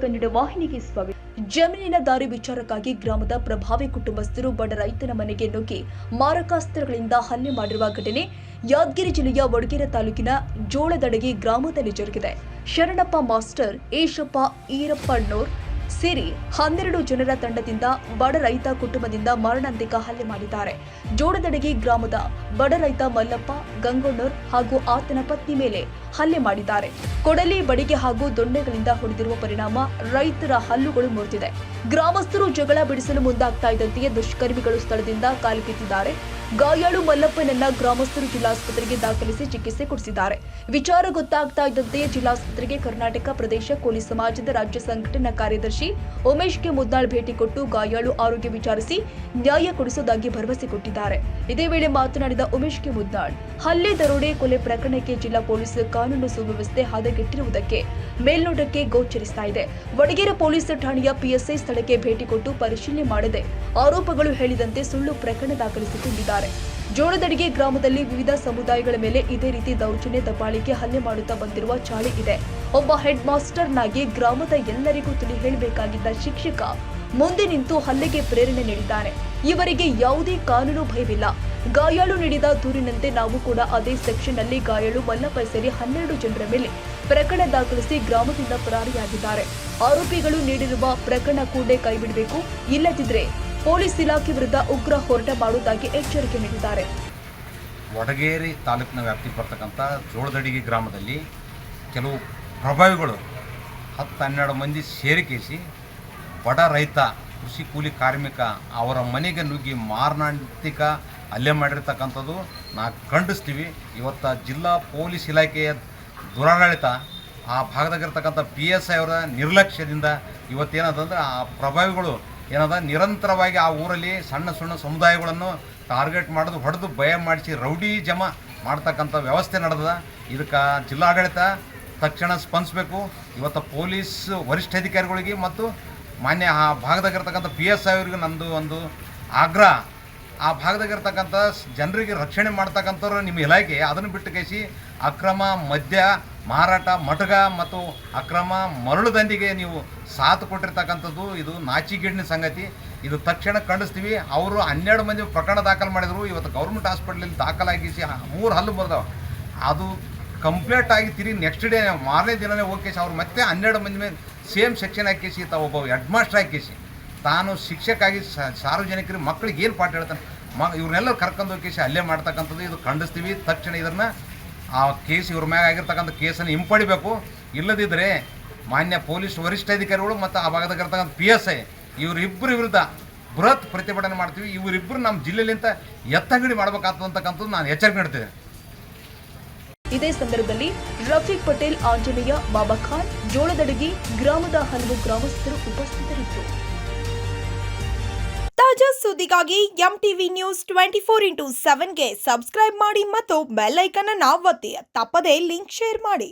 ಕನ್ನಡ ವಾಹಿನಿಗೆ ಸ್ವಾಗತ. ಜಮೀನಿನ ದಾರಿ ವಿಚಾರಕ್ಕಾಗಿ ಗ್ರಾಮದ ಪ್ರಭಾವಿ ಕುಟುಂಬಸ್ಥರು ಬಡ ರೈತನ ಮನೆಗೆ ನುಗ್ಗಿ ಮಾರಕಾಸ್ತ್ರಗಳಿಂದ ಹಲ್ಲೆ ಮಾಡಿರುವ ಘಟನೆ ಯಾದಗಿರಿ ಜಿಲ್ಲೆಯ ವಡಗೇರ ತಾಲೂಕಿನ ಜೋಳದಡಗಿ ಗ್ರಾಮದಲ್ಲಿ ಜರುಗಿದೆ. ಶರಣಪ್ಪ ಮಾಸ್ಟರ್, ಏಷಪ್ಪ, ಈರಪ್ಪಣ್ಣೋರ್ ಸೇರಿ 12 ಜನರ ತಂಡದಿಂದ ಬಡ ರೈತ ಕುಟುಂಬದಿಂದ ಮಾರಣಾಂತಿಕ ಹಲ್ಲೆ ಮಾಡಿದ್ದಾರೆ. ಜೋಳದಡಗಿ ಗ್ರಾಮದ ಬಡ ರೈತ ಮಲ್ಲಪ್ಪ ಗಂಗೊಣ್ಣೂರ್ ಹಾಗೂ ಆತನ ಪತ್ನಿ ಮೇಲೆ ಹಲ್ಲೆ ಮಾಡಿದ್ದಾರೆ. ಕೊಡಲಿ, ಬಡಿಗೆ ಹಾಗೂ ದೊಣ್ಣೆಗಳಿಂದ ಹೊಡೆದಿರುವ ಪರಿಣಾಮ ರೈತರ ಹಲ್ಲುಗಳು ಮುರಿದಿದೆ. ಗ್ರಾಮಸ್ಥರು ಜಗಳ ಬಿಡಿಸಲು ಮುಂದಾಗ್ತಾ ಇದ್ದಂತೆಯೇ ದುಷ್ಕರ್ಮಿಗಳು ಸ್ಥಳದಿಂದ ಕಾಲ್ಕಿತ್ತಿದ್ದಾರೆ. ಗಾಯಾಳು ಮಲ್ಲಪ್ಪನನ್ನ ಗ್ರಾಮಸ್ಥರು ಜಿಲ್ಲಾಸ್ಪತ್ರೆಗೆ ದಾಖಲಿಸಿ ಚಿಕಿತ್ಸೆ ಕೊಡಿಸಿದ್ದಾರೆ. ವಿಚಾರ ಗೊತ್ತಾಗ್ತಾ ಇದ್ದಂತೆಯೇ ಜಿಲ್ಲಾಸ್ಪತ್ರೆಗೆ ಕರ್ನಾಟಕ ಪ್ರದೇಶ ಕೋಲಿ ಸಮಾಜದ ರಾಜ್ಯ ಸಂಘಟನಾ ಕಾರ್ಯದರ್ಶಿ ಉಮೇಶ್ ಕೆ ಮುದ್ನಾಳ್ ಭೇಟಿ ಕೊಟ್ಟು ಗಾಯಾಳು ಆರೋಗ್ಯ ವಿಚಾರಿಸಿ ನ್ಯಾಯ ಕೊಡಿಸುವುದಾಗಿ ಭರವಸೆ ಕೊಟ್ಟಿದ್ದಾರೆ. ಇದೇ ವೇಳೆ ಮಾತನಾಡಿದ ಉಮೇಶ್ ಕೆ ಮುದ್ನಾಳ್, ಹಲ್ಲೆ, ದರೋಡೆ, ಕೊಲೆ ಪ್ರಕರಣಕ್ಕೆ ಜಿಲ್ಲಾ ಪೊಲೀಸ್ ಕಾನೂನು ಸುವ್ಯವಸ್ಥೆ ಹದಗೆಟ್ಟಿರುವುದಕ್ಕೆ ಮೇಲ್ನೋಟಕ್ಕೆ ಗೋಚರಿಸ್ತಾ ಇದೆ. ವಡಗೇರ ಪೊಲೀಸ್ ಠಾಣೆಯ ಪಿಎಸ್ಐ ಸ್ಥಳಕ್ಕೆ ಭೇಟಿ ಕೊಟ್ಟು ಪರಿಶೀಲನೆ ಮಾಡದೆ ಆರೋಪಗಳು ಹೇಳಿದಂತೆ ಸುಳ್ಳು ಪ್ರಕರಣ ದಾಖಲಿಸಿಕೊಂಡಿದ್ದಾರೆ. ಜೋಳದಡಿಗೆ ಗ್ರಾಮದಲ್ಲಿ ವಿವಿಧ ಸಮುದಾಯಗಳ ಮೇಲೆ ಇದೇ ರೀತಿ ದೌರ್ಜನ್ಯ, ದಬ್ಬಾಳಿಕೆ, ಹಲ್ಲೆ ಮಾಡುತ್ತಾ ಬಂದಿರುವ ಚಾಳಿ ಇದೆ. ಒಬ್ಬ ಹೆಡ್ ಮಾಸ್ಟರ್ನಾಗಿ ಗ್ರಾಮದ ಎಲ್ಲರಿಗೂ ತಿಳಿ ಹೇಳಬೇಕಾಗಿದ್ದ ಶಿಕ್ಷಕ ಮುಂದೆ ನಿಂತು ಹಲ್ಲೆಗೆ ಪ್ರೇರಣೆ ನೀಡಿದ್ದಾನೆ. ಇವರಿಗೆ ಯಾವುದೇ ಕಾನೂನು ಭಯವಿಲ್ಲ. ಗಾಯಾಳು ನೀಡಿದ ದೂರಿನಂತೆ ನಾವು ಕೂಡ ಅದೇ ಸೆಕ್ಷನ್ ನಲ್ಲಿ ಗಾಯಾಳು ಮಲ್ಲಪ್ಪ ಸೇರಿ 12 ಜನರ ಮೇಲೆ ಪ್ರಕರಣ ದಾಖಲಿಸಿ ಗ್ರಾಮದಿಂದ ಪರಾರಿಯಾಗಿದ್ದಾರೆ. ಆರೋಪಿಗಳು ನೀಡಿರುವ ಪ್ರಕರಣ ಕೂಡಲೇ ಕೈಬಿಡಬೇಕು, ಇಲ್ಲದಿದ್ದರೆ ಪೊಲೀಸ್ ಇಲಾಖೆ ವಿರುದ್ಧ ಉಗ್ರ ಹೋರಾಟ ಮಾಡುವುದಾಗಿ ಎಚ್ಚರಿಕೆ ನೀಡಿದ್ದಾರೆ. ವಡಗೇರಿ ತಾಲೂಕಿನ ವ್ಯಾಪ್ತಿಗೆ ಬರ್ತಕ್ಕಂಥ ಜೋಳದಡಿಗೆ ಗ್ರಾಮದಲ್ಲಿ ಕೆಲವು ಪ್ರಭಾವಿಗಳು 10-12 ಮಂದಿ ಸೇರಿಕೇಸಿ ಬಡ ರೈತ, ಕೃಷಿ ಕೂಲಿ ಕಾರ್ಮಿಕ ಅವರ ಮನೆಗೆ ನುಗ್ಗಿ ಮಾರಣಾಂತಿಕ ಹಲ್ಲೆ ಮಾಡಿರ್ತಕ್ಕಂಥದ್ದು ನಾವು ಖಂಡಿಸ್ತೀವಿ. ಇವತ್ತು ಜಿಲ್ಲಾ ಪೊಲೀಸ್ ಇಲಾಖೆಯ ದುರಾಡಳಿತ, ಆ ಭಾಗದಾಗಿರ್ತಕ್ಕಂಥ PSI ಅವರ ನಿರ್ಲಕ್ಷ್ಯದಿಂದ ಇವತ್ತೇನದಂದ್ರೆ ಆ ಪ್ರಭಾವಿಗಳು ನಿರಂತರವಾಗಿ ಆ ಊರಲ್ಲಿ ಸಣ್ಣ ಸಣ್ಣ ಸಮುದಾಯಗಳನ್ನು ಟಾರ್ಗೆಟ್ ಮಾಡೋದು, ಹೊಡೆದು ಭಯ ಮಾಡಿಸಿ ರೌಡಿ ಜಮಾ ಮಾಡ್ತಕ್ಕಂಥ ವ್ಯವಸ್ಥೆ ನಡೆದ. ಇದಕ್ಕೆ ಜಿಲ್ಲಾಡಳಿತ ತಕ್ಷಣ ಸ್ಪಂದಿಸಬೇಕು. ಇವತ್ತು ಪೊಲೀಸ್ ವರಿಷ್ಠಾಧಿಕಾರಿಗಳಿಗೆ ಮತ್ತು ಮಾನ್ಯ ಆ ಭಾಗದಾಗಿರ್ತಕ್ಕಂಥ PSI ಅವರಿಗೆ ನಮ್ಮದು ಒಂದು ಆಗ್ರಹ, ಆ ಭಾಗದಾಗಿರ್ತಕ್ಕಂಥ ಜನರಿಗೆ ರಕ್ಷಣೆ ಮಾಡ್ತಕ್ಕಂಥವ್ರು ನಿಮ್ಮ ಇಲಾಖೆ ಅದನ್ನು ಬಿಟ್ಟು ಕೈಸಿ ಅಕ್ರಮ ಮದ್ಯ ಮಾರಾಟ, ಮಟಗ ಮತ್ತು ಅಕ್ರಮ ಮರಳು ದಂಧೆಗೆ ನೀವು ಸಾಥ್ ಕೊಟ್ಟಿರ್ತಕ್ಕಂಥದ್ದು ಇದು ನಾಚಿಗೇಡಿನ ಸಂಗತಿ. ಇದು ತಕ್ಷಣ ಖಂಡಿಸ್ತೀವಿ. ಅವರು 12 ಮಂದಿ ಪ್ರಕರಣ ದಾಖಲು ಮಾಡಿದರು. ಇವತ್ತು ಗೌರ್ಮೆಂಟ್ ಹಾಸ್ಪಿಟ್ಲಲ್ಲಿ ದಾಖಲಾಗಿಸಿ 3 ಹಲ್ಲು ಬರ್ದಾವೆ. ಅದು ಕಂಪ್ಲೀಟ್ ಆಗಿ ತಿರುಗಿ ನೆಕ್ಸ್ಟ್ ಡೇ ಮಾರನೇ ದಿನವೇ ಹೋಗ್ಕೇಸಿ ಅವ್ರು ಮತ್ತೆ 12 ಮಂದಿ ಮೇಲೆ ಸೇಮ್ ಸೆಕ್ಷನ್ ಹಾಕಿಸಿ ಒಬ್ಬ ಹೆಡ್ ಮಾಸ್ಟರ್ ಹಾಕಿಸಿ ತಾನು ಶಿಕ್ಷಕಾಗಿ ಸಾರ್ವಜನಿಕರಿಗೆ ಮಕ್ಕಳಿಗೆ ಏನು ಪಾಠ ಹೇಳ್ತಾನೆ ಇವ್ರನ್ನೆಲ್ಲರೂ ಕರ್ಕೊಂಡು ಹೋಗಿಸಿ ಅಲ್ಲೇ ಮಾಡ್ತಕ್ಕಂಥದ್ದು ಇದು ಖಂಡಿಸ್ತೀವಿ. ತಕ್ಷಣ ಇದನ್ನು ಆ ಕೇಸ್ ಇವ್ರ ಮ್ಯಾಗ ಆಗಿರ್ತಕ್ಕಂಥ ಕೇಸನ್ನು ಹಿಂಪಡಿಬೇಕು. ಇಲ್ಲದಿದ್ದರೆ ಮಾನ್ಯ ಪೊಲೀಸ್ ವರಿಷ್ಠಾಧಿಕಾರಿಗಳು ಮತ್ತು ಆ ಭಾಗದಾಗಿರ್ತಕ್ಕಂಥ PSI ಇವರಿಬ್ಬರ ವಿರುದ್ಧ ಬೃಹತ್ ಪ್ರತಿಭಟನೆ ಮಾಡ್ತೀವಿ. ಇವರಿಬ್ಬರು ನಮ್ಮ ಜಿಲ್ಲೆಯಲ್ಲಿಂತ ಎತ್ತಂಗಡಿ ಮಾಡಬೇಕಾಗ್ತಕ್ಕಂಥದ್ದು ನಾನು ಎಚ್ಚರಿಕೆ ನೀಡ್ತೇನೆ. ಇದೇ ಸಂದರ್ಭದಲ್ಲಿ ರಫೀಕ್ ಪಟೇಲ್, ಆಂಜನೇಯ, ಬಾಬಾ ಖಾನ್, ಜೋಳದಡಗಿ ಗ್ರಾಮದ ಹಲವು ಗ್ರಾಮಸ್ಥರು ಉಪಸ್ಥಿತರಿದ್ದರು. ತಾಜಾ ಸುದ್ದಿಗಾಗಿ MTV ನ್ಯೂಸ್ 24x7ಗೆ ಸಬ್ಸ್ಕ್ರೈಬ್ ಮಾಡಿ ಮತ್ತು ಬೆಲ್ ಐಕಾನ್ ಅನ್ನು ಒತ್ತಿ. ತಪ್ಪದೇ ಲಿಂಕ್ ಶೇರ್ ಮಾಡಿ.